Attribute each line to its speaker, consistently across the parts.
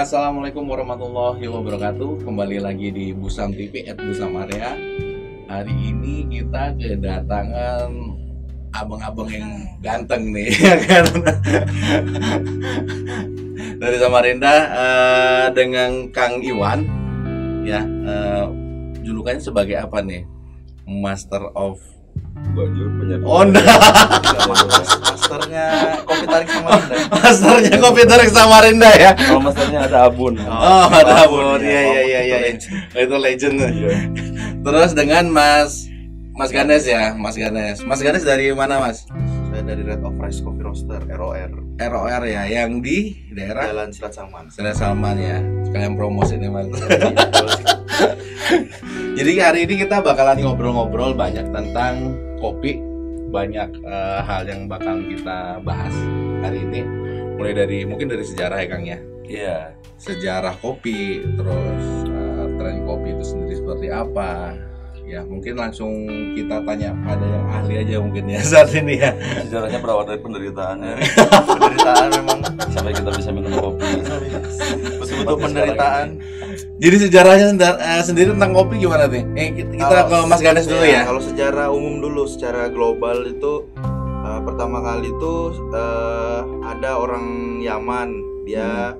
Speaker 1: Assalamualaikum warahmatullahi wabarakatuh. Kembali lagi di Busam TV @busamarea. Hari ini kita kedatangan abang-abang yang ganteng nih, ya kan? Dari Samarinda, dengan Kang Iwan, ya, julukannya sebagai apa nih? Master of
Speaker 2: Masternya kopi tarik Samarinda.
Speaker 1: Masternya kopi tarik Samarinda ya.
Speaker 3: Kalau masternya ada Abun.
Speaker 1: Oh, ada Abun. Iya. Itu legend. Terus dengan Mas Ganes ya, Mas Ganes. Mas Ganes dari mana, Mas?
Speaker 2: Saya dari Red of Rice Coffee Roaster, ROR.
Speaker 1: ROR ya, yang di daerah
Speaker 2: Jalan Selat Salman.
Speaker 1: Selat Salman ya. Sekalian promosi ini, Mas. Jadi hari ini kita bakalan ngobrol-ngobrol banyak tentang kopi, banyak hal yang bakal kita bahas hari ini. Mulai dari mungkin dari sejarah ya, Kang ya.
Speaker 3: Iya.
Speaker 1: Sejarah kopi, terus tren kopi itu sendiri seperti apa. Ya, mungkin langsung kita tanya pada yang ahli aja mungkin ya saat ini ya.
Speaker 3: Sejarahnya berawal dari penderitaannya
Speaker 2: Penderitaan memang
Speaker 3: sampai kita bisa minum kopi.
Speaker 2: betul-betul penderitaan.
Speaker 1: Jadi sejarahnya sendiri tentang kopi gimana nih? Kita ke Mas Ganes dulu ya.
Speaker 2: Kalau secara umum dulu, secara global itu pertama kali itu ada orang Yaman, dia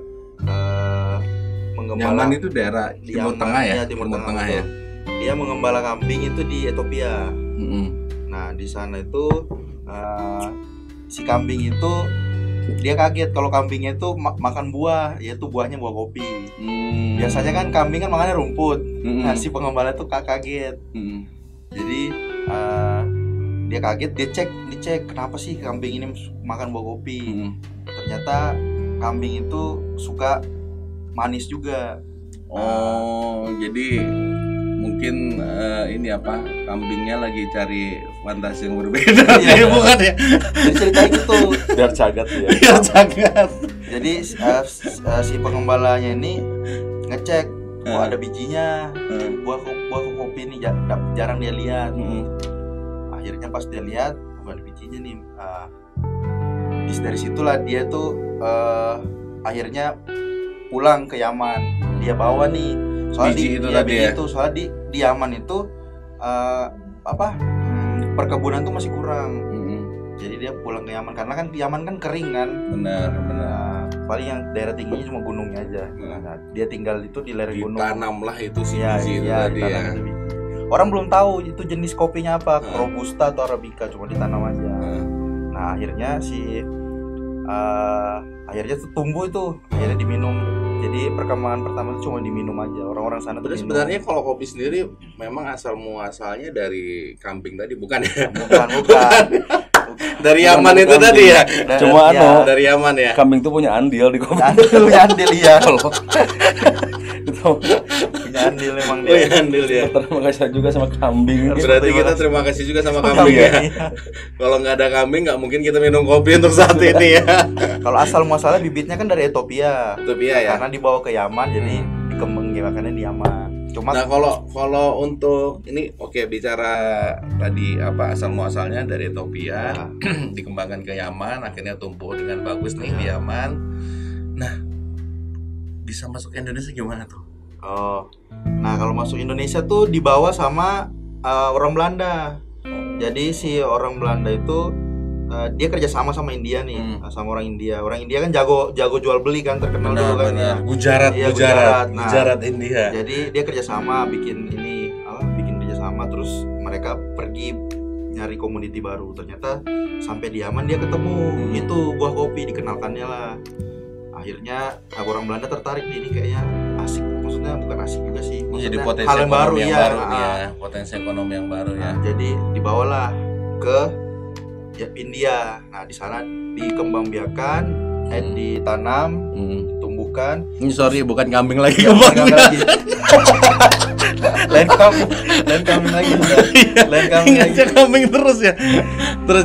Speaker 2: mengembala.
Speaker 1: Yaman itu daerah Timur Tengah ya.
Speaker 2: Timur Tengah
Speaker 1: ya.
Speaker 2: Dia mengembala kambing itu di Ethiopia. Nah, di sana itu si kambing itu dia kaget kalau kambingnya itu makan buah, yaitu buahnya buah kopi. Biasanya kan kambing kan makannya rumput. Nah, si pengembala itu kaget. Jadi dia kaget, dicek kenapa sih kambing ini makan buah kopi. Ternyata kambing itu suka manis juga.
Speaker 1: Oh, jadi mungkin ini apa, kambingnya lagi cari fantasi yang berbeda.
Speaker 2: Iya,
Speaker 1: bukan ya?
Speaker 2: Jadi ceritanya gitu.
Speaker 3: Biar cagat ya.
Speaker 1: Biar cagat.
Speaker 2: Jadi si pengembalanya ini ngecek, ada bijinya. Buah kopi ini jarang dia lihat. Akhirnya pas dia lihat, ada bijinya nih. Dari situlah dia tuh akhirnya pulang ke Yaman. Dia bawa nih. Soalnya soalnya di Yaman itu perkebunan tuh masih kurang. Jadi dia pulang ke Yaman karena kan di Yaman kan kering kan.
Speaker 1: Benar.
Speaker 2: Paling yang daerah tingginya cuma gunungnya aja. Nah, dia tinggal itu di lereng gunung.
Speaker 1: Ditanamlah itu si
Speaker 2: Iya,
Speaker 1: biji itu tadi ya.
Speaker 2: Orang belum tahu itu jenis kopinya apa, Robusta atau Arabica, cuma ditanam aja. Nah, akhirnya akhirnya tuh tumbuh itu, akhirnya diminum. Jadi perkembangan pertama itu cuma diminum aja. Orang-orang sana tuh
Speaker 1: Terus sebenarnya kalau kopi sendiri memang asal muasalnya dari kambing tadi, bukan ya?
Speaker 2: Bukan.
Speaker 1: Dari Yaman itu tadi ya.
Speaker 3: Cuma
Speaker 1: Dari Yaman ya.
Speaker 3: kambing tuh punya andil di kopi.
Speaker 2: Andil iya.
Speaker 3: Itu
Speaker 2: Punya andil memang
Speaker 1: Oh
Speaker 2: dia.
Speaker 1: ya, andil ya.
Speaker 3: terima kasih juga sama kambing.
Speaker 1: Berarti kita terima kasih juga sama kambing ya. Kalau nggak ada kambing nggak mungkin kita minum kopi untuk saat ini ya.
Speaker 2: Kalau asal muasalnya bibitnya kan dari Ethiopia.
Speaker 1: Ethiopia ya.
Speaker 2: Karena dibawa ke Yaman, jadi dikembangbiakannya di Yaman. Cuma
Speaker 1: Nah, kalau untuk ini bicara tadi apa asal muasalnya dari Ethiopia, dikembangkan ke Yaman, akhirnya tumbuh dengan bagus nih di Yaman. Nah, bisa masuk ke Indonesia gimana tuh?
Speaker 2: Nah kalau masuk Indonesia tuh dibawa sama orang Belanda. Jadi si orang Belanda itu dia kerja sama India nih, sama orang India. Orang India kan jago jual beli kan, terkenal dulu kan.
Speaker 1: Benar. Gujarat.
Speaker 2: Nah,
Speaker 1: Gujarat India.
Speaker 2: Jadi dia kerja sama bikin kerja sama, terus mereka pergi nyari komoditi baru. Ternyata sampai di Yaman dia ketemu itu buah kopi, dikenalkannya lah. Akhirnya orang Belanda tertarik ini kayaknya asik. Maksudnya bukan asik juga sih.
Speaker 1: Jadi
Speaker 2: Maksudnya
Speaker 1: potensi
Speaker 2: hal yang baru
Speaker 1: ekonomi
Speaker 2: ya.
Speaker 1: yang baru nih ya. Potensi ekonomi yang baru ya.
Speaker 2: Jadi dibawalah ke India. Nah di sana dikembangbiakan, ditanam, ditumbuhkan.
Speaker 1: Ini sorry, bukan kambing lagi.
Speaker 2: Lain kambing lagi.
Speaker 1: Ingatnya kambing terus ya. Terus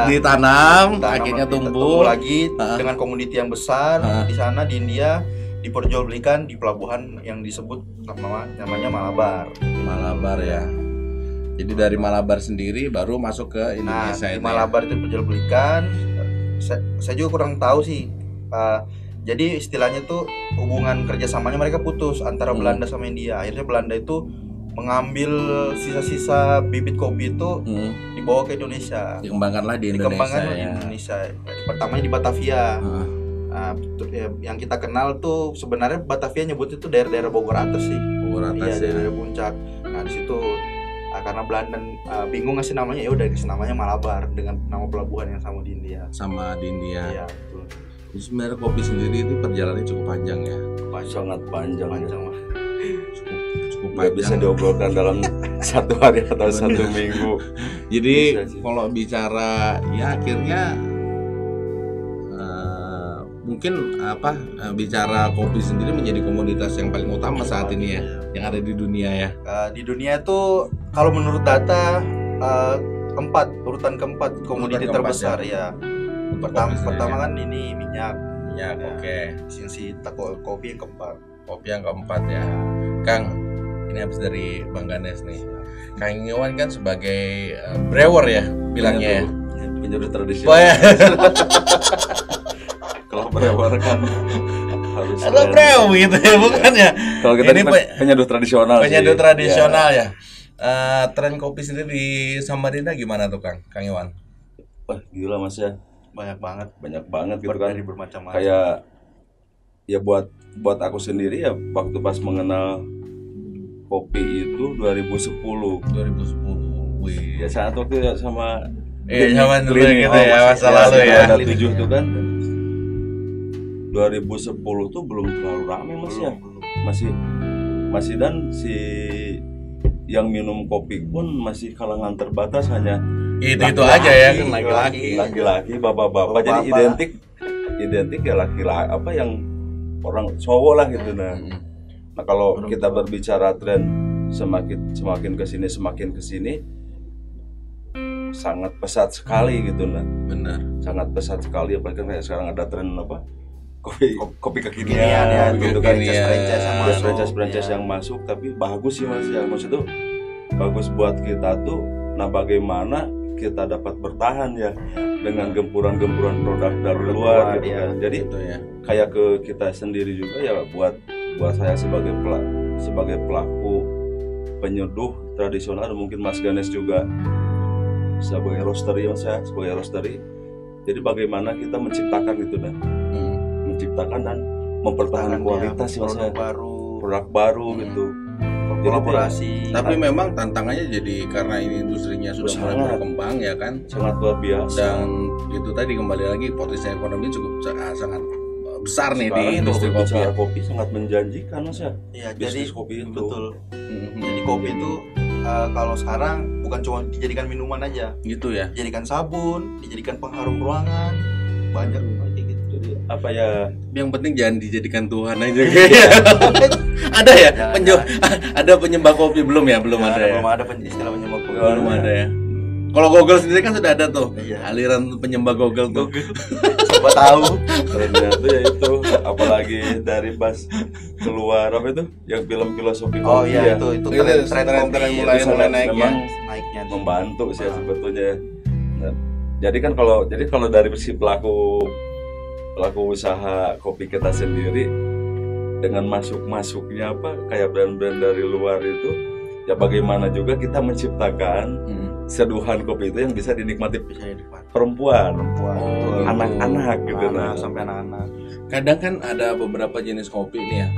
Speaker 1: ditanam, akhirnya tumbuh
Speaker 2: lagi dengan komoditi yang besar. Di sana di India diperjualbelikan di pelabuhan yang disebut namanya Malabar
Speaker 1: ya. Jadi dari Malabar sendiri baru masuk ke Indonesia.
Speaker 2: Di Malabar itu diperjualbelikan. Saya juga kurang tahu sih. Jadi istilahnya tuh hubungan kerjasamanya mereka putus antara Belanda sama India. Akhirnya Belanda itu mengambil sisa-sisa bibit kopi itu dibawa ke Indonesia.
Speaker 1: Dikembangkanlah di Indonesia.
Speaker 2: Dikembangkan di Indonesia. Pertamanya di Batavia. Nah, yang kita kenal tuh sebenarnya Batavia nyebut itu daerah-daerah Bogor atas sih.
Speaker 1: Bogor atas
Speaker 2: ya. Daerah puncak. Nah di situ karena Belanda bingung ngasih namanya, ya udah kasih namanya Malabar dengan nama pelabuhan yang sama di India.
Speaker 1: Sama di India.
Speaker 2: Iya betul.
Speaker 1: Jadi sebenarnya kopi sendiri itu perjalanannya cukup panjang ya.
Speaker 3: Sangat panjang.
Speaker 2: Cukup
Speaker 1: Cukup
Speaker 3: Nggak bisa diobrolkan dalam satu hari atau satu minggu.
Speaker 1: Jadi
Speaker 3: Bisa sih.
Speaker 1: kalau bicara ya akhirnya mungkin bicara kopi sendiri menjadi komoditas yang paling utama saat ini ya, yang ada di dunia ya.
Speaker 2: Di dunia itu kalau menurut data urutan keempat komoditi terbesar ya. Pertama kan ini minyak.
Speaker 1: Ya, oke.
Speaker 2: Sisi kopi yang keempat.
Speaker 1: Kopi yang keempat ya. Kang, ini habis dari Bang Ganes nih. Kang Iwan kan sebagai brewer ya bilangnya ya.
Speaker 3: Penyeduh tradisional.
Speaker 1: Oh, ya.
Speaker 3: Kalau brewer kan harus
Speaker 1: Atau brew gitu ya, bukan ya?
Speaker 3: Kalau kita ini penyeduh tradisional.
Speaker 1: Penyeduh tradisional ya. Tren kopi sendiri di Samarinda gimana tuh Kang Iwan?
Speaker 3: Wah gila Mas ya.
Speaker 2: Banyak banget
Speaker 3: gitu kan.
Speaker 2: Dari bermacam-macam.
Speaker 3: Kayak ya buat aku sendiri ya waktu pas mengenal kopi itu 2010.
Speaker 1: 2010. Wih.
Speaker 3: Ya saat waktu ya sama
Speaker 1: Zaman dulu
Speaker 3: Clean,
Speaker 1: gitu ya, masa lalu ya.
Speaker 3: Ada 7 tuh kan. 2010 tuh belum terlalu ramai Mas ya. Masih dan si yang minum kopi pun masih kalangan terbatas, hanya
Speaker 1: itu aja ya, kan
Speaker 3: laki-laki, bapak-bapak. Jadi identik ya laki-laki apa yang orang cowok lah gitu nah. Nah kalau kita berbicara tren semakin kesini sangat pesat sekali gitu nah.
Speaker 1: Benar.
Speaker 3: Sangat pesat sekali, apalagi kayak sekarang ada tren apa? Kopi kekinian
Speaker 2: ya,
Speaker 3: gitu kan.
Speaker 2: Franchise
Speaker 3: yang masuk, tapi bagus sih Mas ya. Maksud itu bagus buat kita tuh. Nah, bagaimana kita dapat bertahan ya dengan gempuran-gempuran produk dari luar gitu kan. Jadi
Speaker 1: itu ya.
Speaker 3: Kayak ke kita sendiri juga ya buat saya sebagai pelaku penyeduh tradisional, dan mungkin Mas Ganes juga sebagai roastery Mas ya, sebagai roastery. Jadi bagaimana kita menciptakan gitu dan menciptakan dan mempertahankan kualitas ya, produk baru gitu.
Speaker 2: Kolaborasi.
Speaker 1: Tapi memang tantangannya jadi karena ini industrinya sudah mulai berkembang ya kan,
Speaker 3: sangat luar biasa.
Speaker 1: Dan itu tadi kembali lagi potensi ekonomi cukup sangat besar nih di industri kopi.
Speaker 3: Kopi sangat menjanjikan Mas ya.
Speaker 2: Iya,
Speaker 3: jadi
Speaker 2: kopi itu betul. Jadi kopi itu kalau sekarang bukan cuma dijadikan minuman aja.
Speaker 1: Gitu ya.
Speaker 2: Dijadikan sabun, dijadikan pengharum ruangan, banyak gitu.
Speaker 3: Jadi apa ya?
Speaker 1: Yang penting jangan dijadikan Tuhan aja. Ada ya? Ada penyembah kopi belum ya? Belum ada ya.
Speaker 2: Belum ada istilah penyembah kopi.
Speaker 1: Belum ada ya. Kalau Google sendiri kan sudah ada tuh. Aliran penyembah Google tuh.
Speaker 2: Coba tahu.
Speaker 3: Ternyata ya itu, apalagi dari pas keluar apa itu? Yang film filosofi kopi.
Speaker 2: Oh iya itu tren
Speaker 1: mulai naik ya.
Speaker 2: Naiknya
Speaker 3: membantu sih sebetulnya. Nah, jadi kalau dari si pelaku usaha kopi kita sendiri dengan masuknya apa kayak brand-brand dari luar itu ya, bagaimana juga kita menciptakan seduhan kopi itu yang bisa dinikmati perempuan, anak-anak gitu
Speaker 2: sampai anak-anak.
Speaker 1: Kadang kan ada beberapa jenis kopi nih ya.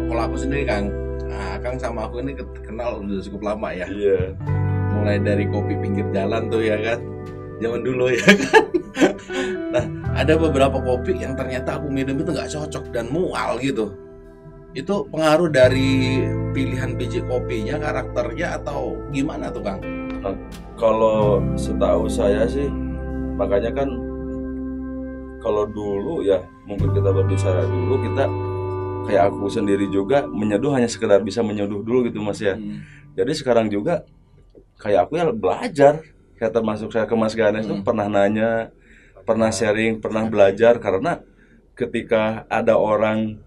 Speaker 1: Kalau aku sendiri Kang sama aku ini kenal udah cukup lama ya.
Speaker 3: Iya.
Speaker 1: Mulai dari kopi pinggir jalan tuh ya kan, zaman dulu ya kan. Nah, ada beberapa kopi yang ternyata aku minum itu nggak cocok dan mual gitu. Itu pengaruh dari pilihan biji kopinya, karakternya, atau gimana tuh Kang?
Speaker 3: Nah, kalau setahu saya sih, makanya kan kalau dulu ya mungkin kita berbicara dulu, kita kayak aku sendiri juga menyeduh hanya sekedar bisa menyeduh dulu gitu Mas ya. Jadi sekarang juga kayak aku ya belajar, kayak termasuk saya ke Mas Ganes tuh pernah nanya, pernah sharing, pernah belajar, karena ketika ada orang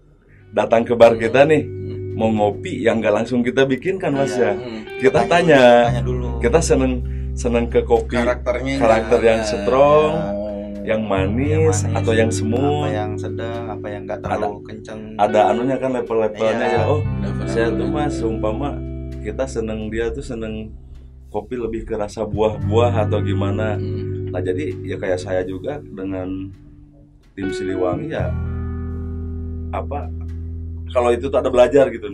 Speaker 3: datang ke bar kita nih mau ngopi yang nggak langsung kita bikin kan Mas ya, kita tanya dulu. Kita seneng ke kopi karakter yang strong, yang manis, atau yang smooth,
Speaker 2: apa yang sedang, apa yang nggak terlalu kenceng.
Speaker 3: ada anunya kan level-levelnya
Speaker 2: Iya.
Speaker 3: ya. Oh,
Speaker 1: Level-levelnya.
Speaker 3: saya tuh mas seumpama kita seneng, dia tuh seneng kopi lebih ke rasa buah-buah atau gimana. Nah jadi ya kayak saya juga dengan tim Siliwangi ya, apa kalau itu tuh ada belajar gitu.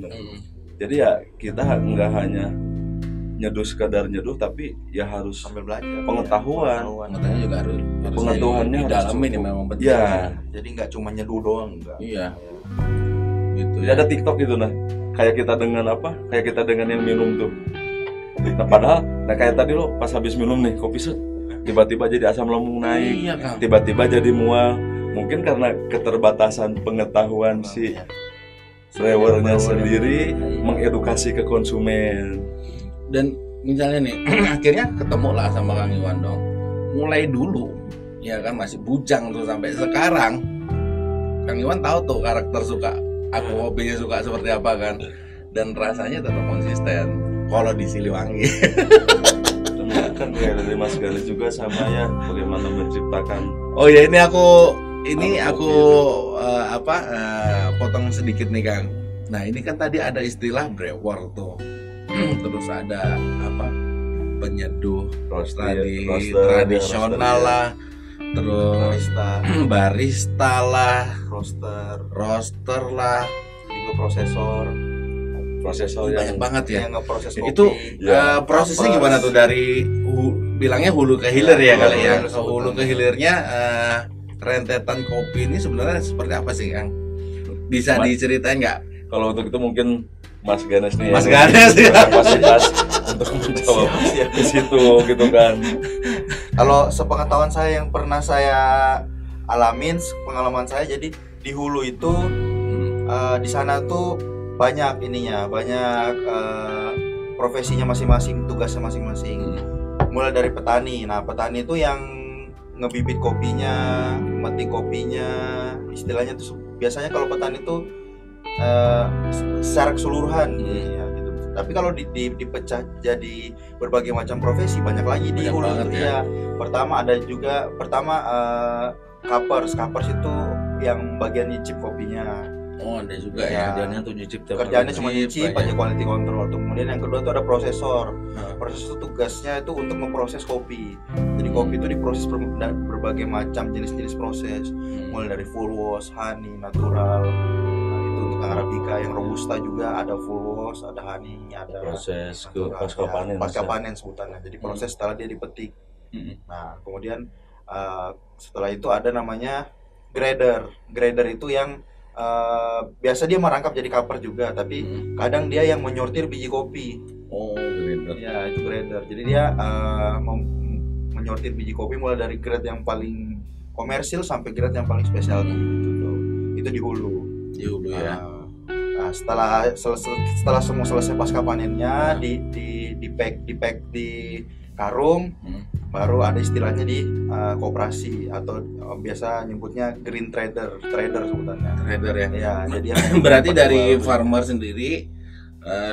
Speaker 3: Jadi ya kita nggak hanya nyeduh sekadar nyeduh, tapi ya harus
Speaker 2: Sambil belajar
Speaker 3: pengetahuan.
Speaker 1: Pengetahuannya juga harus
Speaker 3: Pengetahuannya harus
Speaker 1: didalamin ya,
Speaker 3: cukup.
Speaker 1: memang penting.
Speaker 3: Ya,
Speaker 2: Jadi nggak cuma nyeduh doang, enggak.
Speaker 1: Iya. Gitu
Speaker 3: ya ada TikTok gitu nah. Kayak kita dengan apa? Kayak kita dengan yang minum tuh. Nah padahal, nah kayak tadi lo pas habis minum nih kopi set, tiba-tiba jadi asam lambung naik,
Speaker 1: Iya, Kang.
Speaker 3: tiba-tiba jadi mual. Mungkin karena keterbatasan pengetahuan si brewernya sendiri mengedukasi ke konsumen.
Speaker 1: Dan misalnya nih akhirnya ketemu lah sama Kang Iwan dong, mulai dulu ya kan masih bujang tuh sampai sekarang Kang Iwan tahu tuh karakter suka aku kopinya suka seperti apa kan, dan rasanya tetap konsisten kalau di Siliwangi.
Speaker 3: Dan kan kayak dari Mas Gali juga sama ya, bagaimana menciptakan.
Speaker 1: Oh ya ini aku
Speaker 3: Aku
Speaker 1: potong sedikit nih Kang. Nah ini kan tadi ada istilah brewer tuh. Terus ada apa, penyeduh
Speaker 3: roaster,
Speaker 1: tradisional lah, terus barista lah, roaster lah,
Speaker 2: juga prosesor
Speaker 3: yang
Speaker 1: banyak banget ya.
Speaker 2: yang ngeproses kopi.
Speaker 1: Itu
Speaker 3: Ya,
Speaker 1: prosesnya
Speaker 2: tapers.
Speaker 1: gimana tuh dari bilangnya hulu ke hilir ya kali ya.
Speaker 2: hulu ke hilir.
Speaker 1: Hulu ke hilirnya rentetan kopi ini sebenarnya seperti apa sih Kang? Bisa diceritain nggak?
Speaker 3: Kalau untuk itu mungkin Mas Ganes nih,
Speaker 1: Mas
Speaker 3: yang
Speaker 1: Ganes,
Speaker 3: lebih
Speaker 1: ya.
Speaker 3: kapasitas untuk menjawab ke situ gitu kan.
Speaker 2: Kalau sepengetahuan saya yang pernah saya alamin, pengalaman saya, jadi di hulu itu di sana tuh banyak profesinya masing-masing, tugasnya masing-masing. Mulai dari petani. Nah, petani itu yang ngebibit kopinya, metik kopinya, istilahnya tuh biasanya kalau petani tuh secara keseluruhan ya gitu. Tapi kalau dipecah jadi berbagai macam profesi, banyak lagi di
Speaker 1: Banyak
Speaker 2: hulu
Speaker 1: banget
Speaker 2: itu
Speaker 1: ya.
Speaker 2: ya. Pertama kapers itu yang bagian nyicip kopinya.
Speaker 1: Oh ada juga
Speaker 2: Ya.
Speaker 1: ya, kerjanya tuh nyicip tiap
Speaker 2: Kerjaannya
Speaker 1: hari,
Speaker 2: cuma nyicip aja, quality control. Kemudian yang kedua itu ada prosesor.
Speaker 1: Nah.
Speaker 2: Prosesor tugasnya itu untuk memproses kopi. Jadi kopi itu diproses berbagai macam jenis-jenis proses, mulai dari full wash, honey, natural. Nah, itu untuk Arabica. Yang robusta juga ada full wash, ada honey, ada
Speaker 3: Proses ke
Speaker 2: natural,
Speaker 3: pasca panen.
Speaker 2: pasca panen sebutannya. Jadi proses setelah dia dipetik. Nah, kemudian setelah itu ada namanya grader. Grader itu yang biasa dia merangkap jadi kaper juga, tapi kadang dia yang menyortir biji kopi.
Speaker 1: Oh grader.
Speaker 2: Ya, itu grader. Jadi dia menyortir biji kopi mulai dari grade yang paling komersil sampai grade yang paling spesial gitu tuh. Itu di hulu.
Speaker 1: Di hulu ya.
Speaker 2: Nah, setelah semua selesai pasca panennya, di pack di karung, baru ada istilahnya di koperasi atau biasa nyebutnya green trader sebutannya.
Speaker 1: Grader ya.
Speaker 2: Ya, jadi
Speaker 1: Berarti dari farmer sendiri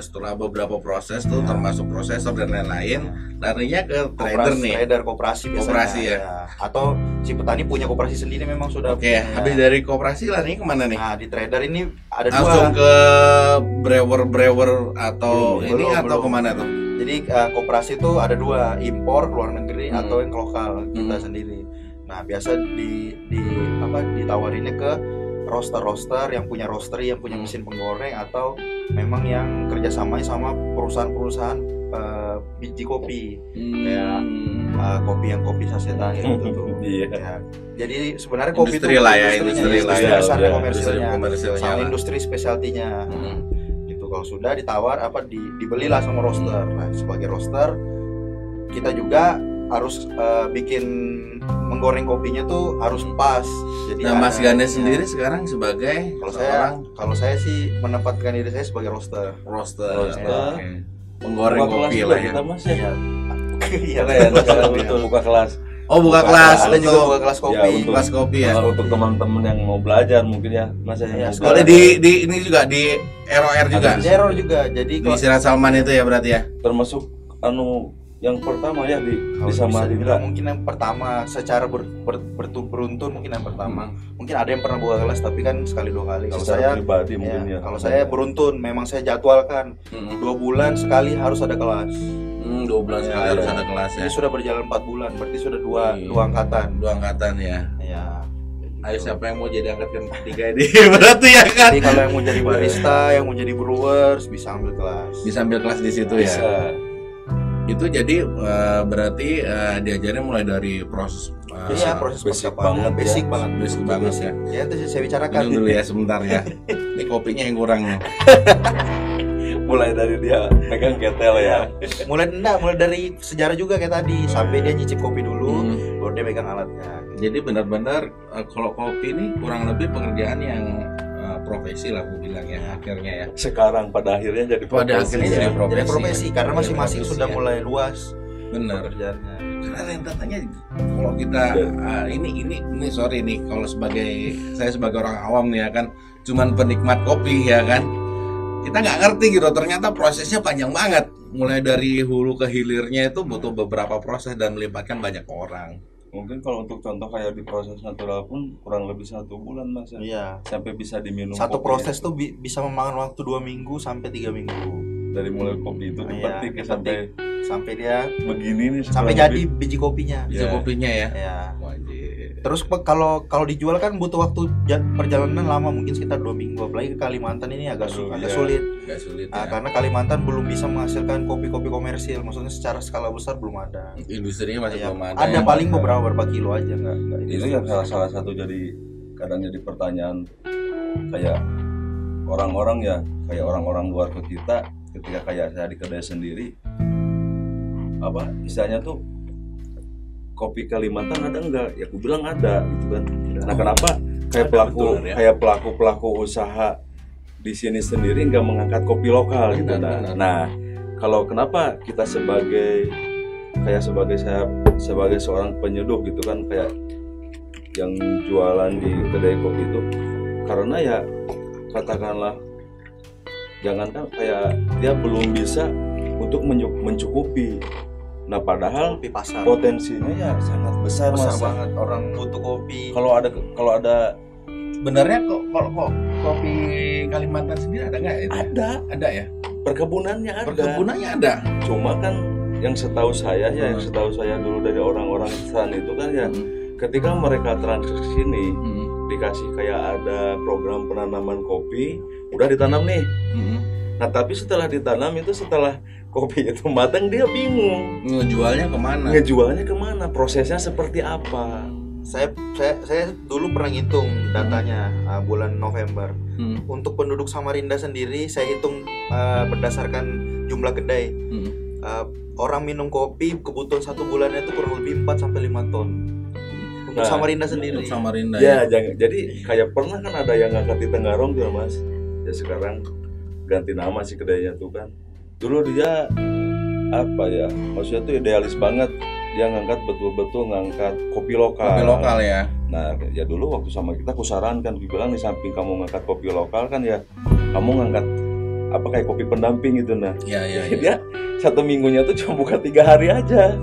Speaker 1: setelah beberapa proses tuh termasuk prosesor dan lain-lain, larinya ke trader nih.
Speaker 2: trader koperasi biasanya.
Speaker 1: Koperasi ya.
Speaker 2: Atau si petani punya koperasi sendiri memang sudah.
Speaker 1: Oke, habis dari koperasi larinya kemana nih?
Speaker 2: Nah, di trader ini ada
Speaker 1: Langsung
Speaker 2: dua.
Speaker 1: ke brewer atau
Speaker 2: Belum,
Speaker 1: ini atau
Speaker 2: belum.
Speaker 1: kemana tuh?
Speaker 2: Jadi koperasi itu ada dua, impor keluar negeri atau yang lokal kita
Speaker 1: Hmm.
Speaker 2: sendiri. Nah, biasa ditawarinnya ke roaster yang punya roastery, yang punya mesin penggoreng, atau memang yang kerjasamanya sama perusahaan-perusahaan biji kopi, kayak kopi sasetan gitu tuh.
Speaker 3: Iya.
Speaker 2: Ya. Jadi sebenarnya kopi
Speaker 1: Industri
Speaker 2: itu
Speaker 1: lah ya,
Speaker 2: industrinya,
Speaker 1: industri lah ya.
Speaker 2: besarnya
Speaker 3: Ya,
Speaker 2: komersilnya,
Speaker 1: komersilnya
Speaker 2: sama
Speaker 1: lah.
Speaker 2: industri spesialtinya. Gitu. Kalau sudah ditawar dibelilah sama roaster. Nah, sebagai roaster kita juga harus bikin menggoreng kopinya tuh harus pas. Jadi
Speaker 1: Nah, Mas
Speaker 2: ada-
Speaker 1: Ganes sendiri sekarang sebagai
Speaker 2: kalau saya sih menempatkan diri saya sebagai roaster.
Speaker 1: roaster.
Speaker 3: Roaster.
Speaker 1: Oke. Penggoreng
Speaker 3: Buka kelas
Speaker 1: kopi
Speaker 3: juga
Speaker 1: lah ya.
Speaker 3: kita Mas ya.
Speaker 2: Iya,
Speaker 3: Keren, sekarang
Speaker 2: betul.
Speaker 3: betul buka kelas.
Speaker 1: Oh, buka kelas
Speaker 2: Ada juga
Speaker 1: untuk
Speaker 2: buka kelas kopi.
Speaker 3: Ya, untuk-
Speaker 1: kelas kopi ya.
Speaker 3: Untuk teman-teman yang mau belajar mungkin ya Mas yang
Speaker 2: Iya,
Speaker 3: mau
Speaker 2: sekolah
Speaker 3: belajar.
Speaker 1: di ini juga di ROR juga.
Speaker 2: Zero juga. Jadi
Speaker 1: Di Sirat Salman itu ya berarti ya.
Speaker 3: Termasuk yang pertama ya di
Speaker 2: Kalau bisa
Speaker 3: Samarinda.
Speaker 2: dibilang mungkin yang pertama secara beruntun mungkin yang pertama. Mungkin ada yang pernah buka kelas tapi kan sekali 2 kali. Kalau
Speaker 3: Secara
Speaker 2: saya
Speaker 3: pribadi mungkin ya.
Speaker 2: kalau saya beruntun, memang saya jadwalkan 2 bulan sekali harus ada kelas.
Speaker 1: 2 bulan sekali harus ada kelas ya.
Speaker 2: Jadi sudah berjalan 4 bulan, berarti sudah
Speaker 1: Iya.
Speaker 2: 2 angkatan.
Speaker 1: 2 angkatan ya.
Speaker 2: Ya.
Speaker 1: Ayo siapa yang mau jadi angkatan ketiga ini? Berarti ya kan.
Speaker 2: Jadi kalau yang mau jadi barista, yang mau jadi brewers bisa ambil kelas.
Speaker 1: Bisa ambil kelas di situ
Speaker 3: Bisa.
Speaker 1: ya. Itu jadi berarti diajarin mulai dari proses
Speaker 2: Iya, proses
Speaker 3: basic
Speaker 2: persiapan
Speaker 3: banget
Speaker 2: basic
Speaker 3: ya.
Speaker 2: banget.
Speaker 1: basic banget ya.
Speaker 2: Ya itu saya bicarakan.
Speaker 1: Minum dulu ya sebentar ya. Ini kopinya yang kurang nih.
Speaker 3: Mulai dari dia pegang ketel ya.
Speaker 2: mulai dari sejarah juga kayak tadi, sampai dia nyicip kopi dulu, baru dia pegang alatnya.
Speaker 1: Jadi benar-benar kalau kopi ini kurang lebih pekerjaan yang profesi lah aku bilang ya akhirnya ya.
Speaker 3: Sekarang pada akhirnya jadi
Speaker 1: Pada
Speaker 3: profesi.
Speaker 1: akhirnya jadi
Speaker 2: Jadi profesi karena
Speaker 1: Jadi
Speaker 2: masing-masing
Speaker 1: profesi,
Speaker 2: sudah
Speaker 1: ya.
Speaker 2: mulai luas
Speaker 1: Benar.
Speaker 2: pekerjaannya.
Speaker 1: Karena rentetannya kalau kita ini sorry nih kalau saya sebagai orang awam nih ya kan cuman penikmat kopi ya kan kita nggak ngerti gitu ternyata prosesnya panjang banget mulai dari hulu ke hilirnya itu butuh beberapa proses dan melibatkan banyak orang.
Speaker 3: Mungkin kalau untuk contoh kayak di proses natural pun kurang lebih 1 bulan Mas ya.
Speaker 2: Iya.
Speaker 3: Sampai bisa diminum
Speaker 2: Satu
Speaker 3: kopi.
Speaker 2: proses tuh bisa memakan waktu 2 minggu sampai 3 minggu.
Speaker 3: Dari mulai kopi itu dipetik
Speaker 2: Iya, sampai dia
Speaker 3: begini nih
Speaker 2: sampai
Speaker 3: kurang
Speaker 2: jadi
Speaker 3: lebih.
Speaker 2: biji kopinya.
Speaker 1: Biji
Speaker 3: Ya.
Speaker 1: kopinya ya.
Speaker 2: Ya.
Speaker 1: Wajib.
Speaker 2: Terus kalau dijual kan butuh waktu perjalanan lama, mungkin sekitar 2 minggu. Apalagi ke Kalimantan ini agak
Speaker 3: Iya.
Speaker 2: sulit.
Speaker 1: Nggak sulit
Speaker 2: Nah,
Speaker 1: ya.
Speaker 2: karena Kalimantan belum bisa menghasilkan kopi-kopi komersil, maksudnya secara skala besar belum ada.
Speaker 1: Industrinya masih
Speaker 2: Ya,
Speaker 1: belum ada.
Speaker 2: ada
Speaker 1: ya.
Speaker 2: paling berapa kilo aja nggak
Speaker 3: Itu yang salah satu jadi kadang jadi pertanyaan kayak orang-orang ya, kayak orang-orang luar ke kita ketika kayak saya di kedai sendiri apa istilahnya tuh kopi Kalimantan ada enggak? Ya aku bilang ada gitu kan. Nah, kenapa kayak
Speaker 1: Ada, betul, ya.
Speaker 3: kayak pelaku usaha di sini sendiri nggak mengangkat kopi lokal gitu
Speaker 1: Benar.
Speaker 3: nah kalau kenapa kita sebagai saya sebagai seorang penyeduh gitu kan kayak yang jualan di kedai kopi itu karena ya katakanlah jangankan kayak dia belum bisa untuk mencukupi. Nah padahal
Speaker 2: kopi pasar.
Speaker 3: potensinya ya sangat besar,
Speaker 2: Besar
Speaker 3: Mas.
Speaker 2: banget orang butuh kopi.
Speaker 3: Kalau ada
Speaker 1: Sebenarnya kok kopi Kalimantan sendiri ada nggak itu? Ada ya.
Speaker 3: perkebunannya ada.
Speaker 1: Perkebunannya ada.
Speaker 3: Cuma kan yang setahu saya ya, yang setahu saya dulu dari orang-orang sana itu kan ya, ketika mereka transfer ke sini dikasih kayak ada program penanaman kopi, udah ditanam nih. Nah tapi setelah ditanam itu setelah kopi itu matang dia bingung ngejualnya kemana, prosesnya seperti apa.
Speaker 2: Saya dulu pernah ngitung datanya bulan November. Untuk penduduk Samarinda sendiri saya hitung berdasarkan jumlah kedai. Orang minum kopi kebutuhan 1 bulannya itu kurang lebih 4 sampai 5 ton. Untuk
Speaker 3: Nah,
Speaker 2: Samarinda sendiri.
Speaker 1: Untuk Samarinda
Speaker 3: Ya, jadi kayak pernah kan ada yang ngangkat di Tenggarong tuh Mas. Ya sekarang ganti nama sih kedainya tuh kan. Dulu dia apa ya? Maksudnya tuh idealis banget. Dia ngangkat betul-betul ngangkat kopi lokal.
Speaker 1: Kopi lokal ya.
Speaker 3: Nah, ya dulu waktu sama kita aku sarankan, aku bilang di samping kamu ngangkat kopi lokal kan ya, kamu ngangkat apa kayak kopi pendamping gitu nah.
Speaker 1: Iya.
Speaker 3: Dia 1 minggunya tuh cuma buka 3 hari aja.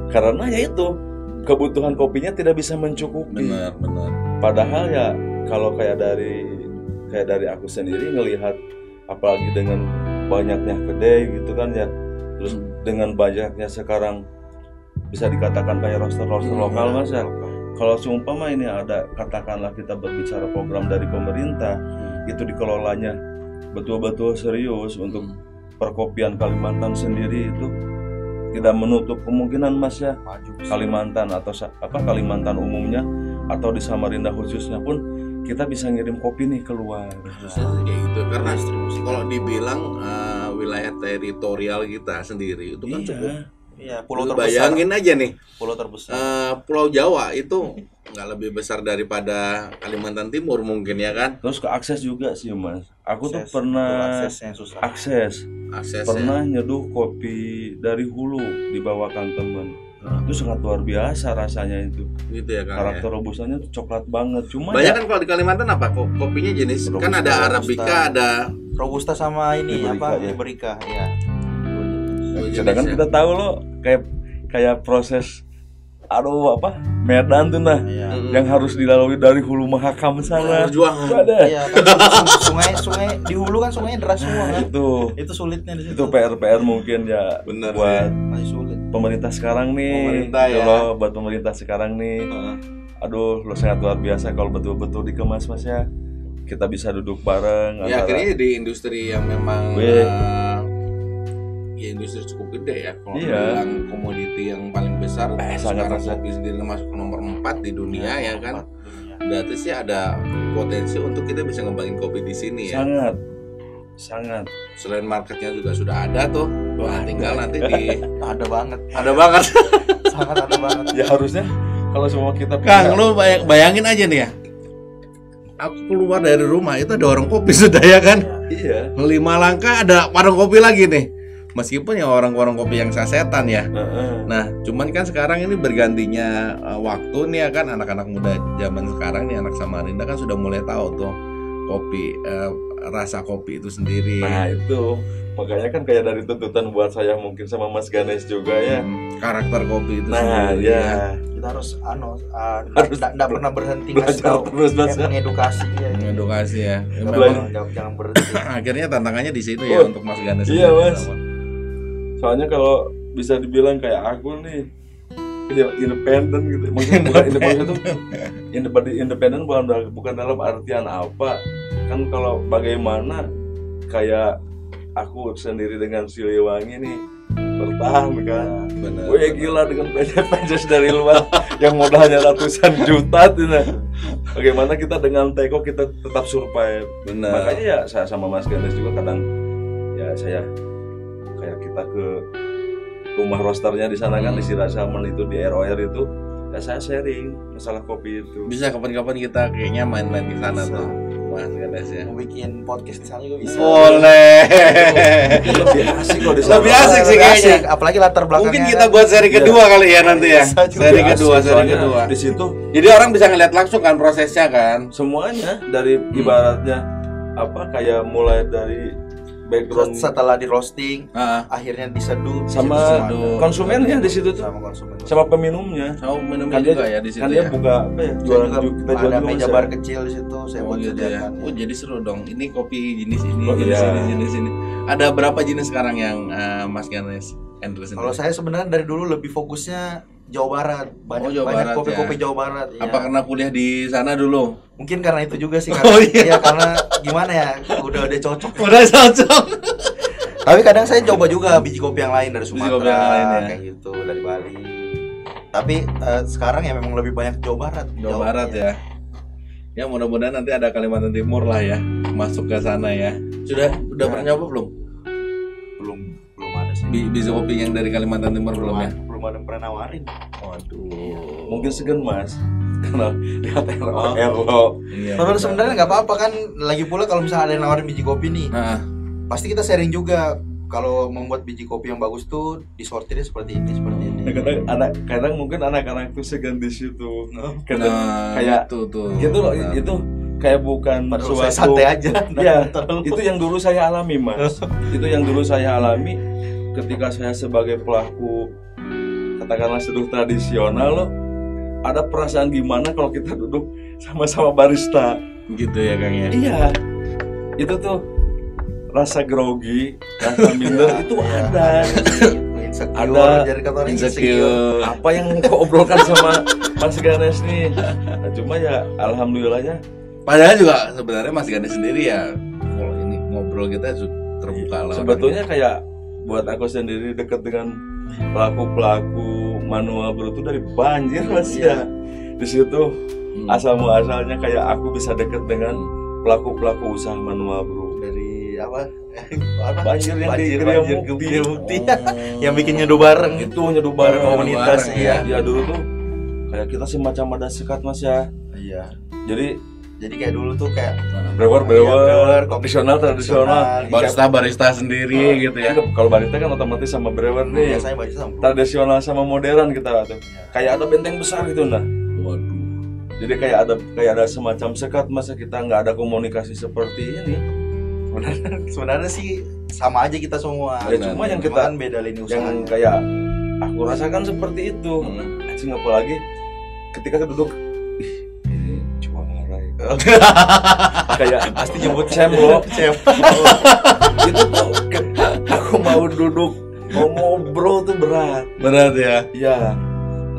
Speaker 3: Karena ya itu kebutuhan kopinya tidak bisa mencukupi.
Speaker 1: Benar.
Speaker 3: Padahal ya kalau kayak dari aku sendiri ngelihat apalagi dengan banyaknya kedai gitu kan ya. Terus dengan banyaknya sekarang bisa dikatakan kayak roster lokal Mas ya. Kalau seumpama ini ada katakanlah kita berbicara program dari pemerintah itu dikelolanya betul-betul serius untuk perkopian Kalimantan sendiri itu tidak menutup kemungkinan Mas ya. Kalimantan atau Kalimantan umumnya atau di Samarinda khususnya pun kita bisa ngirim kopi nih keluar.
Speaker 1: Khususnya kayak gitu karena distribusi kalau dibilang wilayah teritorial kita sendiri itu kan cukup.
Speaker 2: Iya,
Speaker 1: Pulau bayangin aja nih.
Speaker 2: Pulau terbesar.
Speaker 1: Pulau Jawa itu nggak lebih besar daripada Kalimantan Timur mungkin ya kan?
Speaker 3: Terus ke akses juga sih Mas. Aku tuh pernah
Speaker 2: aksesnya susah.
Speaker 1: Akses
Speaker 3: pernah nyeduh kopi dari hulu dibawakan temen. Itu sangat luar biasa rasanya itu.
Speaker 1: Gitu ya kan.
Speaker 3: Karakter robustannya tuh coklat banget. Cuma
Speaker 1: banyak
Speaker 3: ya,
Speaker 1: kan kalau di Kalimantan apa kopinya jenis kan ada Arabica, ada
Speaker 2: Robusta sama ini
Speaker 3: Liberica,
Speaker 2: apa?
Speaker 3: ya.
Speaker 2: Liberica, ya.
Speaker 3: Sedangkan kita tahu loh kayak proses Medan tuh yang harus dilalui dari Hulu Mahakam sana.
Speaker 1: Perjuangan.
Speaker 2: Iya kan sungai di hulu kan sungainya deras semua kan. Itu sulitnya di situ.
Speaker 3: Itu PR mungkin ya.
Speaker 1: Bener
Speaker 3: buat
Speaker 2: masih sulit.
Speaker 3: pemerintah sekarang nih.
Speaker 1: Pemerintah ya.
Speaker 3: Loh, buat pemerintah sekarang nih. Aduh, lo sangat luar biasa kalau betul-betul dikemas Mas ya. Kita bisa duduk bareng.
Speaker 1: Ya akhirnya di industri yang memang ya industri cukup gede ya. Kalau bilang komoditi yang paling besar sekarang kopi sendiri masuk ke nomor 4 di dunia ya kan. Berarti sih ada potensi untuk kita bisa ngembangin kopi di sini ya.
Speaker 3: Sangat.
Speaker 1: Selain marketnya juga sudah ada tuh. Wah, tinggal nanti
Speaker 2: ada banget. Sangat ada banget.
Speaker 3: Ya harusnya kalau semua kita
Speaker 1: Kang, lu bayangin aja nih ya. Aku keluar dari rumah itu ada warung kopi sudah ya kan.
Speaker 3: Iya.
Speaker 1: 5 langkah ada warung kopi lagi nih. Meskipun ya warung kopi yang sasetan ya. Nah, cuman kan sekarang ini bergantinya waktu nih ya kan, anak-anak muda zaman sekarang nih, anak Samarinda kan sudah mulai tahu tuh kopi, rasa kopi itu sendiri.
Speaker 3: Nah itu makanya kan kayak dari tuntutan buat saya mungkin sama Mas Ganesh juga ya,
Speaker 1: karakter kopi itu
Speaker 3: nah
Speaker 1: sendiri
Speaker 3: ya.
Speaker 2: Kita harus nggak pernah berhenti ngasih tahu,
Speaker 1: mengedukasi ya.
Speaker 2: Jangan berhenti.
Speaker 1: Akhirnya tantangannya di situ ya untuk Mas Ganesh.
Speaker 3: Iya Mas. Soalnya kalau bisa dibilang kayak aku nih independen gitu, maksudnya bukan independen bukan dalam artian apa kan, kalau bagaimana kayak aku sendiri dengan Siliwangi nih bertahan kan.
Speaker 1: Benar.
Speaker 3: Gue gila dengan PNS dari luar yang modalnya ratusan juta tuh. Bagaimana kita dengan Teko kita tetap survive.
Speaker 1: Benar.
Speaker 3: Makanya ya saya sama Mas Ganesh juga kadang ya saya kayak kita ke rumah roasternya di sana kan, di Sirasaman itu di ROR itu, ya saya sharing masalah kopi itu.
Speaker 1: Bisa kapan-kapan kita kayaknya main-main di sana tuh, Mas Ganesh ya.
Speaker 2: Mau bikin podcast di sana juga bisa.
Speaker 1: Boleh.
Speaker 3: Lebih asik kok di sana.
Speaker 1: Lebih asik sih kayaknya.
Speaker 2: Apalagi latar belakangnya.
Speaker 1: Mungkin kita buat seri kedua kali ya nanti ya. Seri kedua.
Speaker 3: Di situ.
Speaker 1: Jadi orang bisa ngeliat langsung kan prosesnya kan.
Speaker 3: Semuanya dari ibaratnya kayak mulai dari background
Speaker 2: setelah di roasting, akhirnya diseduh
Speaker 3: sama konsumennya di situ tuh, sama peminumnya,
Speaker 1: sama minumnya juga ya di situ.
Speaker 3: Kan dia buka jualan kita jual
Speaker 2: ada meja bar kecil di situ, saya buat
Speaker 1: gitu ya.
Speaker 2: sediakan.
Speaker 1: Oh jadi seru dong. Ini kopi jenis ini, jenis ini. Ada berapa jenis sekarang yang Mas Ganesh handle sendiri?
Speaker 2: Kalau saya sebenarnya dari dulu lebih fokusnya Jawa Barat, banyak kopi-kopi Jawa Barat.
Speaker 1: Apa karena kuliah di sana dulu?
Speaker 2: Mungkin karena itu juga sih, karena karena gimana ya, udah cocok. Tapi kadang saya coba juga biji kopi yang lain dari Sumatera, kayak gitu, dari Bali. Tapi sekarang ya memang lebih banyak Jawa Barat.
Speaker 1: Jawa Barat ya. Ya mudah-mudahan nanti ada Kalimantan Timur lah ya, masuk ke sana ya. Udah pernah nyoba belum?
Speaker 2: Belum ada sih.
Speaker 1: Biji kopi yang dari Kalimantan Timur belum ya?
Speaker 2: Belum ada yang pernah nawarin.
Speaker 1: Waduh.
Speaker 3: Mungkin segan Mas. Karena lihat
Speaker 1: Iya.
Speaker 2: Tapi sebenarnya nggak apa-apa kan. Lagi pula kalau misalnya ada yang nawarin biji kopi nih, pasti kita sharing juga. Kalau membuat biji kopi yang bagus tuh disortirnya seperti ini.
Speaker 3: Kadang mungkin anak-anak tuh segan di situ.
Speaker 1: Kayak
Speaker 3: gitu loh, itu kayak bukan
Speaker 2: suatu santai aja.
Speaker 3: Ya, itu yang dulu saya alami Mas. Itu yang dulu saya alami ketika saya sebagai pelaku katakanlah seduh tradisional loh. Ada perasaan gimana kalau kita duduk sama-sama barista
Speaker 1: gitu ya Kang ya.
Speaker 3: Iya. Itu tuh rasa grogi, rasa minder itu ada.
Speaker 1: Insecure.
Speaker 3: Apa yang kau obrolkan sama Mas Ganesh nih? Nah, cuma ya alhamdulillahnya.
Speaker 1: Padahal juga sebenarnya Mas Ganesh sendiri ya, kalau ini ngobrol kita terbuka lah.
Speaker 3: Sebetulnya kayak buat aku sendiri dekat dengan pelaku-pelaku manual brew itu dari banjir Mas ya. Di situ asal muasalnya kayak aku bisa dekat dengan pelaku-pelaku usaha manual brew.
Speaker 2: Dari
Speaker 3: banjir yang di
Speaker 2: Bukti yang bikin nyeduh bareng komunitas
Speaker 3: ya dulu tuh kayak kita semacam ada sekat Mas ya.
Speaker 2: Iya.
Speaker 3: Jadi
Speaker 2: kayak dulu tuh kayak
Speaker 3: brewer tradisional
Speaker 1: barista sendiri gitu ya.
Speaker 3: Kalau barista kan otomatis sama brewer nih.
Speaker 2: Biasanya barista sama
Speaker 3: tradisional sama modern kita tuh. Kayak ada benteng besar gitu nah.
Speaker 1: Waduh.
Speaker 3: Jadi kayak ada semacam sekat masa kita nggak ada komunikasi seperti ini.
Speaker 2: Sebenarnya sih sama aja kita semua.
Speaker 3: Ya, cuma yang kita
Speaker 2: kan beda lini usaha.
Speaker 3: yang kayak aku rasakan seperti itu. Anjing, apalagi ketika duduk, ih, ini juara ya. Kayak pasti nyebut cemplok. Itu tuh aku mau duduk mau ngobrol tuh berat
Speaker 1: ya.
Speaker 3: ya.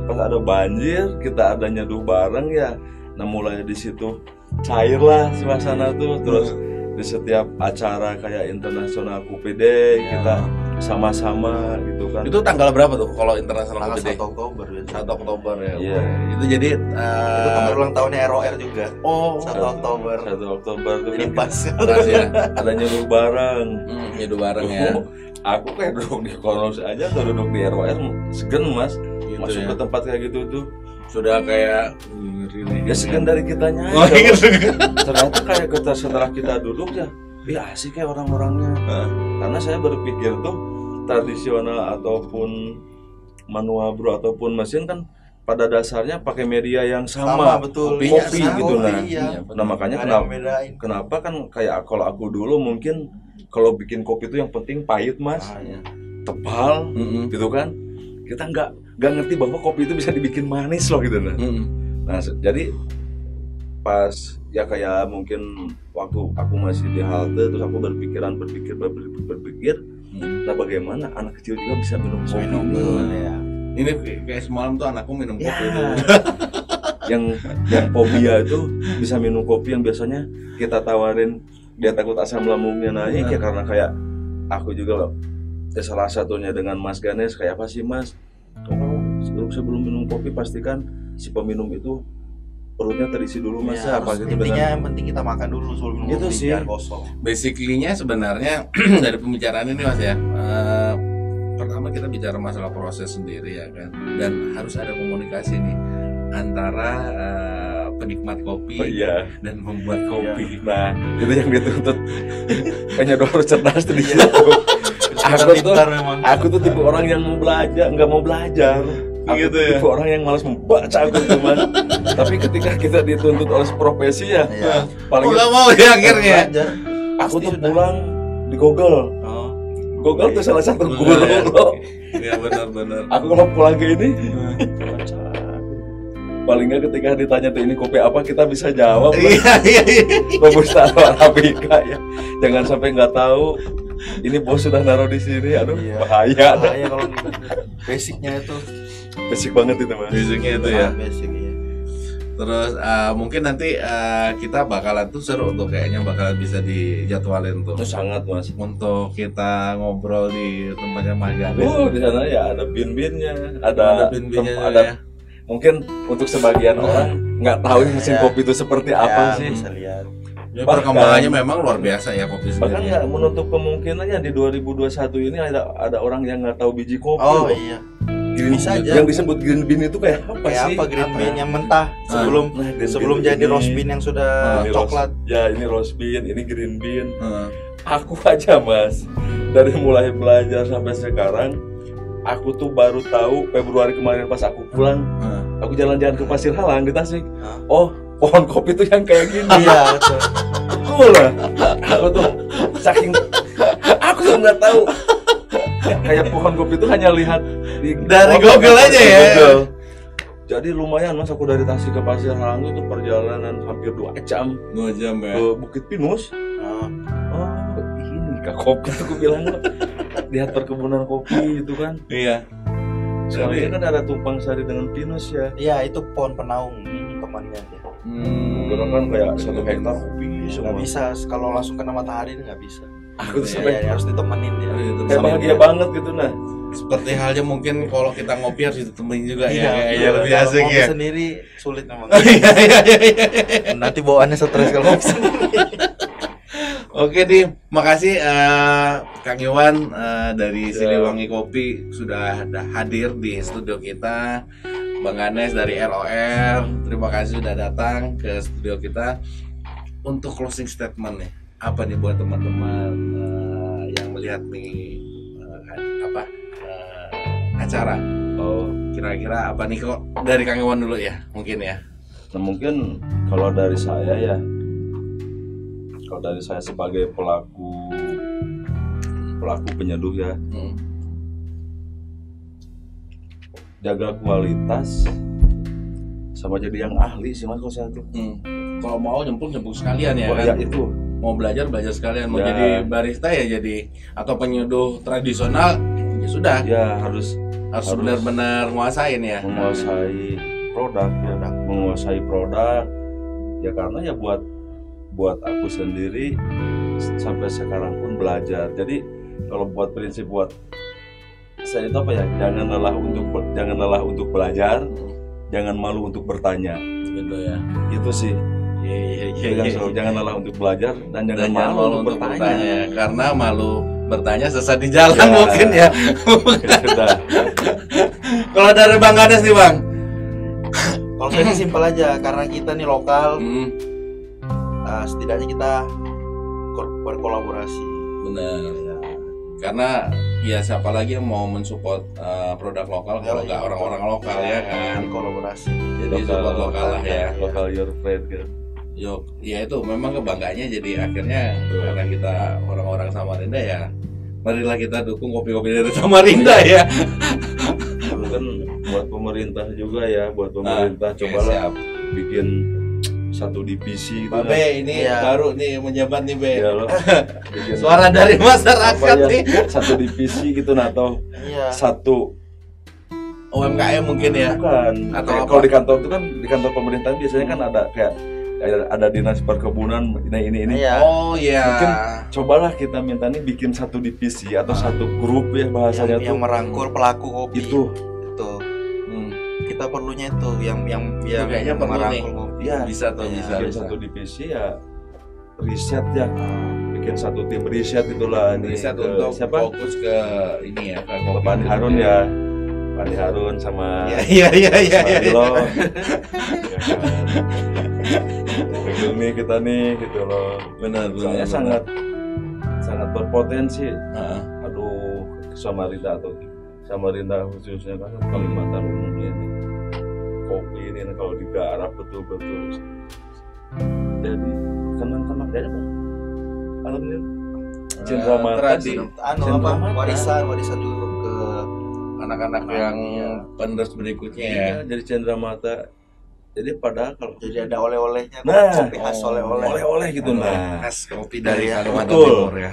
Speaker 3: Pas ada banjir kita ada nyeduh bareng ya. Nah mulai di situ cair lah suasana tuh. Terus di setiap acara kayak internasional Kopi Day kita sama-sama gitu kan.
Speaker 1: Itu tanggal berapa tuh kalau internasional
Speaker 2: tanggal
Speaker 1: Kopi Day?
Speaker 2: 1 Oktober ya.
Speaker 1: 1 Oktober ya.
Speaker 3: Iya.
Speaker 1: Itu jadi
Speaker 2: Itu tanggal ulang tahunnya ROR juga.
Speaker 1: oh
Speaker 2: 1 Oktober.
Speaker 3: 1 Oktober tuh
Speaker 2: Jadi
Speaker 3: kan
Speaker 2: pas.
Speaker 1: pas ya.
Speaker 3: ada nyeduh bareng.
Speaker 1: Nyeduh bareng ya.
Speaker 3: Aku kayak duduk di Konos aja atau duduk di ROR segen mas.
Speaker 1: Gitu
Speaker 3: Masuk
Speaker 1: ya.
Speaker 3: ke tempat kayak gitu tuh
Speaker 1: Sudah kayak ngeri nih.
Speaker 3: ya segan dari kitanya
Speaker 1: Oh,
Speaker 3: aja.
Speaker 1: gitu.
Speaker 3: Ternyata kayak setelah kita duduk ya asik kayak orang-orangnya. Karena saya berpikir tuh tradisional ataupun manual bro ataupun mesin kan pada dasarnya pakai media yang sama,
Speaker 2: betul.
Speaker 3: kopi
Speaker 2: Sama,
Speaker 3: gitu nah.
Speaker 2: iya.
Speaker 3: Nah makanya
Speaker 2: Nggak ada yang bedain.
Speaker 3: kenapa kan kayak kalau aku dulu mungkin kalau bikin kopi itu yang penting pahit mas,
Speaker 2: Iya.
Speaker 3: tebal gitu kan. Kita nggak ngerti bahwa kopi itu bisa dibikin manis loh gitu nah. Nah jadi pas ya kayak mungkin waktu aku masih di halte terus aku berpikir nah bagaimana anak kecil juga bisa minum kopi
Speaker 2: Ya.
Speaker 1: Ini kayak semalam tuh anakku minum kopi
Speaker 3: ya.
Speaker 1: dulu.
Speaker 3: yang fobia itu bisa minum kopi yang biasanya kita tawarin dia takut asam lambungnya naik ya karena kayak aku juga ya salah satunya dengan Mas Ganes kayak apa sih Mas sebelum minum kopi pastikan si peminum itu perutnya terisi dulu mas
Speaker 2: Ya,
Speaker 3: apa gitu
Speaker 2: intinya yang penting kita makan dulu sebelum minum
Speaker 3: Itu
Speaker 2: kopi,
Speaker 3: sih.
Speaker 2: biar kosong.
Speaker 1: Basically-nya sebenarnya dari pembicaraan ini mas ya, pertama kita bicara masalah proses sendiri ya kan, dan harus ada komunikasi nih antara penikmat kopi
Speaker 3: iya.
Speaker 1: dan pembuat kopi.
Speaker 3: Nah itu yang dituntut kayaknya harus cerdas tuh di situ.
Speaker 2: Pintar memang.
Speaker 3: Aku tuh tipe orang yang mau belajar nggak mau belajar. Aku
Speaker 1: Gitu
Speaker 3: tuh
Speaker 1: ya?
Speaker 3: tipe orang yang malas membaca aku tuh mas. Tapi ketika kita dituntut oleh profesi ya,
Speaker 2: Iya.
Speaker 3: paling
Speaker 1: Nggak mau ya akhirnya.
Speaker 2: Belajar.
Speaker 3: aku
Speaker 2: Pasti
Speaker 3: tuh
Speaker 2: sudah.
Speaker 3: pulang di Google.
Speaker 2: Oh.
Speaker 3: Google tuh salah satu
Speaker 1: Bener,
Speaker 3: guru
Speaker 1: ya.
Speaker 3: loh.
Speaker 1: Iya benar-benar.
Speaker 3: Aku kalau pulang ke ini baca. Paling nggak ketika ditanya tuh ini kopi apa kita bisa jawab.
Speaker 1: Iya.
Speaker 3: Robusta atau Arabica ya. Jangan sampai nggak tahu. Ini bos sudah naruh di sini, aduh
Speaker 2: Iya.
Speaker 3: bahaya.
Speaker 2: Bahaya kalau gitu. Basicnya itu.
Speaker 3: Basic banget itu mas.
Speaker 1: Basicnya itu ya.
Speaker 2: Basic ya.
Speaker 1: Terus mungkin nanti kita bakalan tuh seru tuh kayaknya bakalan bisa dijadwalin tuh
Speaker 3: Itu sangat mas.
Speaker 1: untuk kita ngobrol di tempatnya Mas Ganes.
Speaker 3: Oh di sana ya ada bin-binnya,
Speaker 1: Ada bin-binnya juga
Speaker 3: ada
Speaker 1: ya.
Speaker 3: mungkin untuk sebagian orang nggak tahu mesin
Speaker 2: Ya.
Speaker 3: kopi itu seperti apa sih.
Speaker 2: Bisa lihat.
Speaker 1: Ya,
Speaker 3: Bahkan-
Speaker 1: perkembangannya memang luar biasa ya kopi
Speaker 3: Bahkan
Speaker 1: sendiri.
Speaker 3: nggak menutup kemungkinannya di 2021 ini ada orang yang nggak tahu biji kopi.
Speaker 2: Oh
Speaker 3: loh.
Speaker 2: iya.
Speaker 3: Green,
Speaker 2: Bisa aja.
Speaker 3: yang disebut green bean itu kayak apa
Speaker 2: Kayak
Speaker 3: sih?
Speaker 2: apa green bean yang mentah sebelum
Speaker 3: Nah, green
Speaker 2: sebelum
Speaker 3: bean
Speaker 2: jadi
Speaker 3: ini.
Speaker 2: roast bean yang sudah
Speaker 3: Ini
Speaker 2: coklat.
Speaker 3: ya ini roast bean, ini green bean.
Speaker 1: Heeh.
Speaker 3: Aku aja mas dari mulai belajar sampai sekarang aku tuh baru tahu Februari kemarin pas aku pulang
Speaker 1: Heeh.
Speaker 3: aku jalan-jalan ke Pasir Halang di Tasik.
Speaker 2: Hah?
Speaker 3: Oh pohon kopi tuh yang kayak gini.
Speaker 2: Iya betul.
Speaker 3: Betul lah. Aku tuh saking aku tuh nggak tahu kayak pohon kopi tuh hanya lihat
Speaker 1: Dari Google aja ya.
Speaker 3: Google. Jadi lumayan mas aku dari Tasik ke Pasir Halang itu perjalanan hampir 2 jam
Speaker 1: 2 jam ya.
Speaker 3: ke Bukit Pinus.
Speaker 2: Oh,
Speaker 3: Oh ini kak kopi aku bilang lihat perkebunan kopi itu kan.
Speaker 1: Iya.
Speaker 3: Sekarang
Speaker 1: Jadi-
Speaker 3: ini kan ada tumpang sari dengan pinus ya.
Speaker 2: iya itu pohon penaung temannya dia.
Speaker 3: Orang kan kayak 1 hektar kopi semua.
Speaker 2: Nggak bisa kalau langsung kena matahari nggak bisa.
Speaker 3: Aku tuh
Speaker 1: Iya,
Speaker 3: sampai
Speaker 2: Ya, harus ditemenin dia.
Speaker 3: kayak bahagia banget gitu nah.
Speaker 1: Seperti halnya mungkin kalau kita ngopi harus ditemenin juga ya.
Speaker 2: Iya,
Speaker 1: Kayaknya lebih
Speaker 2: kalau
Speaker 1: asik
Speaker 2: ngopi
Speaker 1: ya.
Speaker 2: sendiri sulit memang.
Speaker 1: Iya.
Speaker 2: Nanti bawaannya stres kalau ngopi sendiri.
Speaker 1: Oke nih, makasih Kang Iwan dari
Speaker 3: Siap.
Speaker 1: Siliwangi Kopi sudah hadir di studio kita. Bang Ganes dari ROR, terima kasih sudah datang ke studio kita. Untuk closing statement nih, apa nih buat teman-teman yang melihat nih acara?
Speaker 3: Oh,
Speaker 1: Kira-kira apa nih kok dari Kang Iwan dulu ya, mungkin ya.
Speaker 3: nah mungkin kalau dari saya ya, kalau dari saya sebagai pelaku pelaku penyeduh ya, jaga kualitas sama jadi yang ahli sih mas kalau saya tuh.
Speaker 1: Kalau mau nyempuk sekalian ya
Speaker 3: Oh,
Speaker 1: kan.
Speaker 3: ya, itu
Speaker 1: Mau belajar sekalian, mau
Speaker 3: Ya.
Speaker 1: jadi barista ya jadi, atau penyeduh tradisional ya sudah.
Speaker 3: ya harus
Speaker 1: Benar-benar nguasain ya.
Speaker 3: menguasai produk ya, menguasai produk ya, karena ya buat aku sendiri sampai sekarang pun belajar. Jadi kalau buat prinsip buat saya itu apa ya, jangan lelah untuk belajar, jangan malu untuk bertanya,
Speaker 1: Gitu ya.
Speaker 3: itu sih.
Speaker 1: Iya.
Speaker 3: Jangan lelah untuk belajar dan jangan malu untuk bertanya.
Speaker 1: Karena malu bertanya sesat di jalan
Speaker 3: Ya.
Speaker 1: mungkin ya.
Speaker 3: Sudah.
Speaker 1: Kalau dari Bang Kades nih Bang.
Speaker 2: Kalau saya sih simpel aja, karena kita nih lokal, setidaknya kita berkolaborasi.
Speaker 1: Benar.
Speaker 2: Ya.
Speaker 1: Karena ya siapa lagi yang mau mensupport produk lokal kalau nggak orang-orang lokal ya kan.
Speaker 2: Kolaborasi.
Speaker 1: Jadi support lokal lah ya.
Speaker 3: Lokal your friend gitu.
Speaker 1: Yuk, ya itu memang kebanggaannya, jadi akhirnya karena kita orang-orang Samarinda ya, marilah kita dukung kopi-kopi dari Samarinda ya.
Speaker 3: Itu kan buat pemerintah juga ya, buat pemerintah cobalah
Speaker 1: siap.
Speaker 3: bikin satu divisi gitu.
Speaker 1: Babe ini
Speaker 2: Iya.
Speaker 1: baru nih menjabat nih Be.
Speaker 3: Ya loh. Bikin
Speaker 1: Suara dari masyarakat
Speaker 3: apa ya,
Speaker 1: nih.
Speaker 3: satu divisi gitu nah, atau
Speaker 2: Iya.
Speaker 3: satu
Speaker 1: UMKM mungkin ya.
Speaker 3: bukan
Speaker 1: Atau
Speaker 3: kayak
Speaker 1: apa?
Speaker 3: kalau di kantor itu kan, di kantor pemerintahan biasanya kan ada kayak ada dinas perkebunan ini.
Speaker 2: Iya.
Speaker 1: Oh iya.
Speaker 3: Mungkin cobalah kita minta nih bikin satu divisi atau satu grup ya bahasanya
Speaker 2: yang
Speaker 3: tuh
Speaker 2: merangkul pelaku kopi.
Speaker 3: itu
Speaker 2: Kita perlunya itu yang
Speaker 1: kayaknya perlu
Speaker 2: merangkul
Speaker 1: nih.
Speaker 2: kopi.
Speaker 3: ya
Speaker 1: Bisa tuh
Speaker 2: Iya.
Speaker 1: bisa.
Speaker 3: bikin
Speaker 1: bisa.
Speaker 3: satu divisi ya, riset ya, bikin satu tim riset itulah ini
Speaker 1: Riset
Speaker 3: ke
Speaker 1: untuk
Speaker 3: siapa
Speaker 1: fokus ke ini ya, ke kopi.
Speaker 3: Pak Andi Harun ya, Pak Andi Harun sama
Speaker 1: Iya.
Speaker 3: Pak Dilo. Itu nih kita nih gitu loh.
Speaker 1: Benar,
Speaker 3: Soalnya
Speaker 1: benar.
Speaker 3: sangat berpotensi.
Speaker 1: Heeh.
Speaker 3: Aduh, Samarinda khususnya kan Kalimantan umumnya nih, kopi ini kalau digarap betul-betul jadi kenang-kenang aja bang. Alhamdulillah. Cendramata
Speaker 1: Teradi.
Speaker 3: sih.
Speaker 2: Apa? Warisan juga ke
Speaker 1: Anak-anak yang
Speaker 2: Iya.
Speaker 1: penerus berikutnya ya.
Speaker 3: Iya, jadi Cendramata. Jadi padahal kalau
Speaker 2: jadi ada oleh-olehnya,
Speaker 3: Nah,
Speaker 2: kopi khas oleh-oleh.
Speaker 3: oleh-oleh gitu nah.
Speaker 1: Khas kopi dari
Speaker 2: Iya,
Speaker 1: Kalimantan
Speaker 3: betul.
Speaker 1: Timur ya.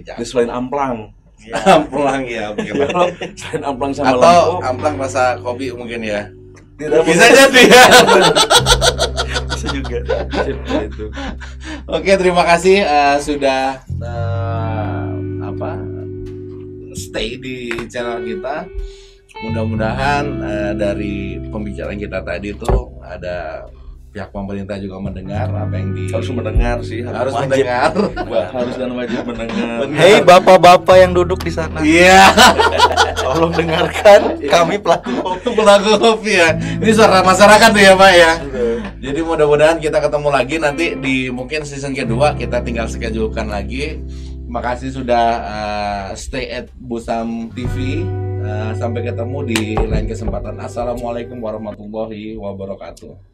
Speaker 3: Ini selain amplang,
Speaker 1: Amplang ya, bagaimana?
Speaker 3: selain amplang sama
Speaker 1: Atau
Speaker 3: lampau,
Speaker 1: amplang rasa kopi mungkin ya.
Speaker 3: tidak
Speaker 1: Bisa jadi ya.
Speaker 2: Bisa juga.
Speaker 3: Sip, itu.
Speaker 1: Oke, terima kasih sudah stay di channel kita. Mudah-mudahan dari pembicaraan kita tadi tuh ada pihak pemerintah juga mendengar apa yang
Speaker 3: Harus mendengar sih,
Speaker 1: harus
Speaker 3: wajib.
Speaker 1: mendengar.
Speaker 3: Harus dan wajib mendengar.
Speaker 2: Hei bapak-bapak yang duduk di sana,
Speaker 1: Iya,
Speaker 2: tolong dengarkan kami pelaku kopi.
Speaker 1: pelaku kopi ya. Ini suara masyarakat tuh ya Pak ya. Jadi mudah-mudahan kita ketemu lagi nanti di mungkin season kedua, kita tinggal schedulekan lagi. Terima kasih sudah stay at Busam TV. Sampai ketemu di lain kesempatan. Assalamualaikum warahmatullahi wabarakatuh.